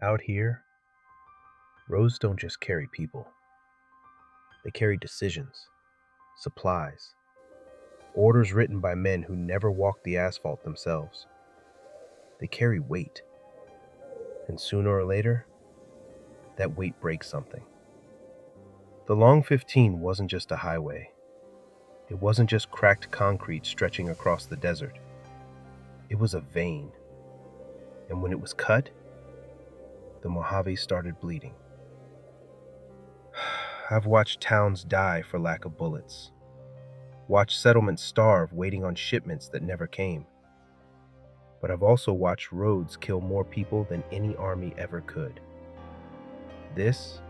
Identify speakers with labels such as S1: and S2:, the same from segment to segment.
S1: Out here, roads don't just carry people. They carry decisions, supplies, orders written by men who never walked the asphalt themselves. They carry weight, and sooner or later, that weight breaks something. The Long 15 wasn't just a highway. It wasn't just cracked concrete stretching across the desert. It was a vein. And when it was cut, the Mojave started bleeding. I've watched towns die for lack of bullets, watched settlements starve waiting on shipments that never came. But I've also watched roads kill more people than any army ever could. This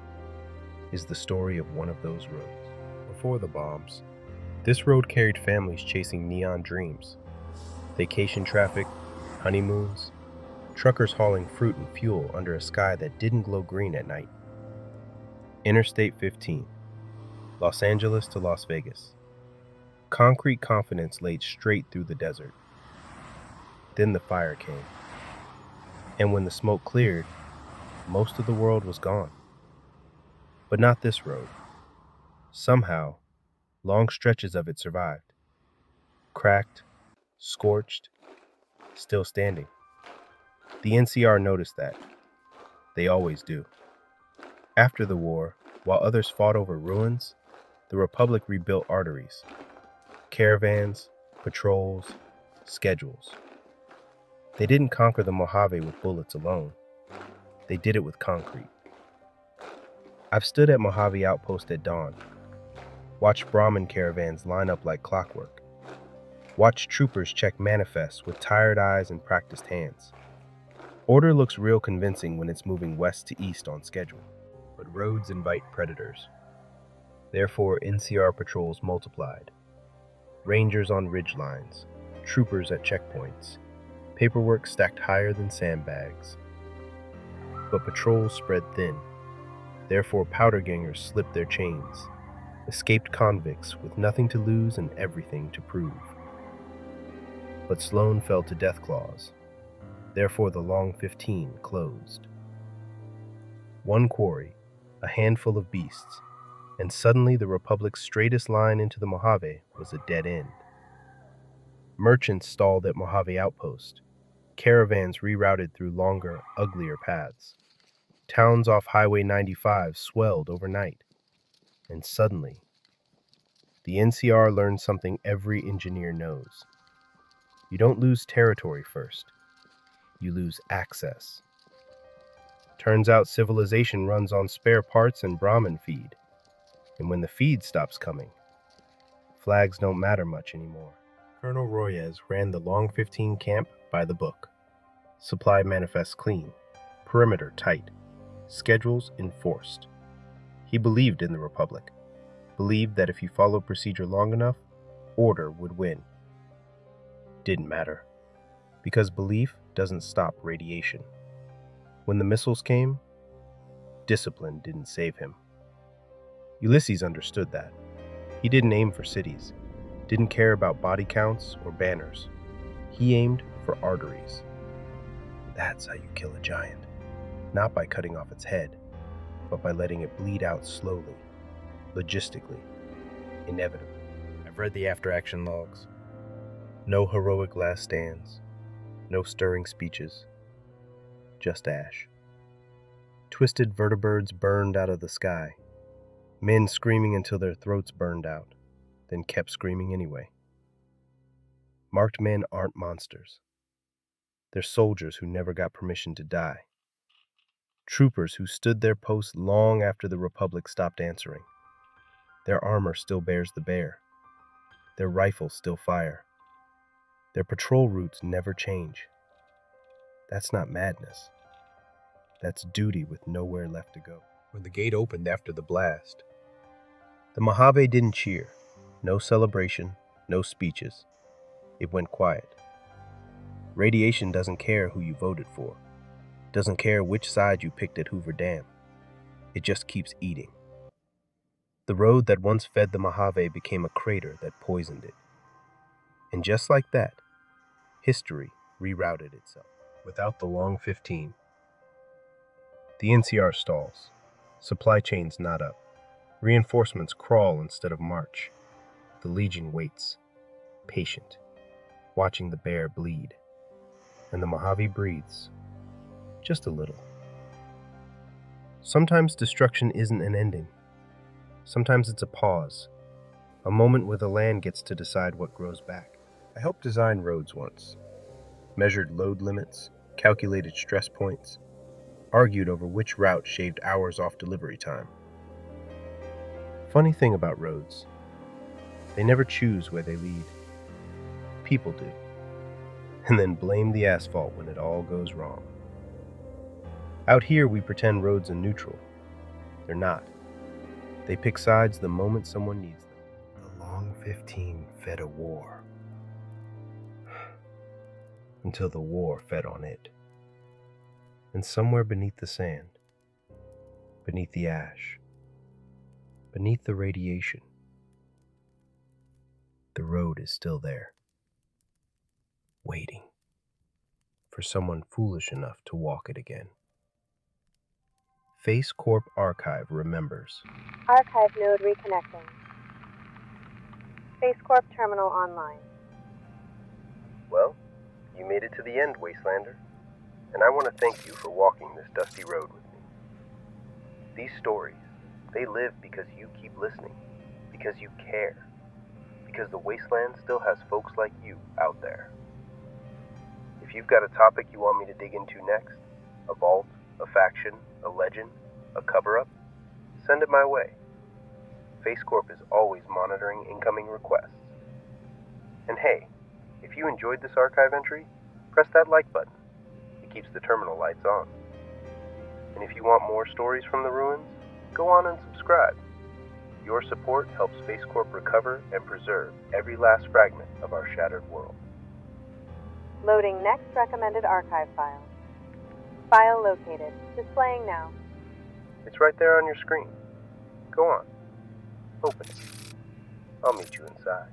S1: is the story of one of those roads. Before the bombs, this road carried families chasing neon dreams, vacation traffic, honeymoons, truckers hauling fruit and fuel under a sky that didn't glow green at night. Interstate 15, Los Angeles to Las Vegas. Concrete confidence laid straight through the desert. Then the fire came. And when the smoke cleared, most of the world was gone. But not this road. Somehow, long stretches of it survived. Cracked, scorched, still standing. The NCR noticed that. They always do. After the war, while others fought over ruins, the Republic rebuilt arteries, caravans, patrols, schedules. They didn't conquer the Mojave with bullets alone. They did it with concrete. I've stood at Mojave Outpost at dawn, watched Brahmin caravans line up like clockwork, watched troopers check manifests with tired eyes and practiced hands. Order looks real convincing when it's moving west to east on schedule, but roads invite predators. Therefore, NCR patrols multiplied. Rangers on ridge lines, troopers at checkpoints, paperwork stacked higher than sandbags. But patrols spread thin. Therefore, powder gangers slipped their chains, escaped convicts with nothing to lose and everything to prove. But Sloan fell to death claws. Therefore, the Long 15 closed. One quarry, a handful of beasts, and suddenly the Republic's straightest line into the Mojave was a dead end. Merchants stalled at Mojave Outpost. Caravans rerouted through longer, uglier paths. Towns off Highway 95 swelled overnight. And suddenly, the NCR learned something every engineer knows. You don't lose territory first. You lose access. Turns out civilization runs on spare parts and Brahmin feed. And when the feed stops coming, flags don't matter much anymore. Colonel Royes ran the Long 15 camp by the book. Supply manifests clean, perimeter tight, schedules enforced. He believed in the Republic, believed that if you followed procedure long enough, order would win. Didn't matter, because belief doesn't stop radiation. When the missiles came, discipline didn't save him. Ulysses understood that. He didn't aim for cities, didn't care about body counts or banners. He aimed for arteries. That's how you kill a giant. Not by cutting off its head, but by letting it bleed out slowly, logistically, inevitably. I've read the after-action logs. No heroic last stands, no stirring speeches, just ash. Twisted vertebrates burned out of the sky, men screaming until their throats burned out, then kept screaming anyway. Marked men aren't monsters. They're soldiers who never got permission to die. Troopers who stood their posts long after the Republic stopped answering. Their armor still bears the bear. Their rifles still fire. Their patrol routes never change. That's not madness. That's duty with nowhere left to go. When the gate opened after the blast, the Mojave didn't cheer. No celebration, no speeches. It went quiet. Radiation doesn't care who you voted for. Doesn't care which side you picked at Hoover Dam. It just keeps eating. The road that once fed the Mojave became a crater that poisoned it. And just like that, history rerouted itself. Without the Long 15, The NCR stalls. Supply chains knot up. Reinforcements crawl instead of march. The Legion waits, patient, watching the bear bleed. And the Mojave breathes, just a little. Sometimes destruction isn't an ending. Sometimes it's a pause, a moment where the land gets to decide what grows back. I helped design roads once. Measured load limits, calculated stress points, argued over which route shaved hours off delivery time. Funny thing about roads, they never choose where they lead. People do. And then blame the asphalt when it all goes wrong. Out here, we pretend roads are neutral. They're not. They pick sides the moment someone needs them. The long 15 fed a war. Until the war fed on it. And somewhere beneath the sand, beneath the ash, beneath the radiation, the road is still there, waiting for someone foolish enough to walk it again. Face Corp Archive remembers.
S2: Archive node reconnecting. Face Corp terminal online.
S1: Well, you made it to the end, Wastelander, and I want to thank you for walking this dusty road with me. These stories, they live because you keep listening, because you care, because the Wasteland still has folks like you out there. If you've got a topic you want me to dig into next, a vault, a faction, a legend, a cover-up, send it my way. Face Corp is always monitoring incoming requests. And hey, if you enjoyed this archive entry, press that like button. It keeps the terminal lights on. And if you want more stories from the ruins, go on and subscribe. Your support helps Face Corp recover and preserve every last fragment of our shattered world.
S2: Loading next recommended archive file. File located. Displaying now.
S1: It's right there on your screen. Go on. Open it. I'll meet you inside.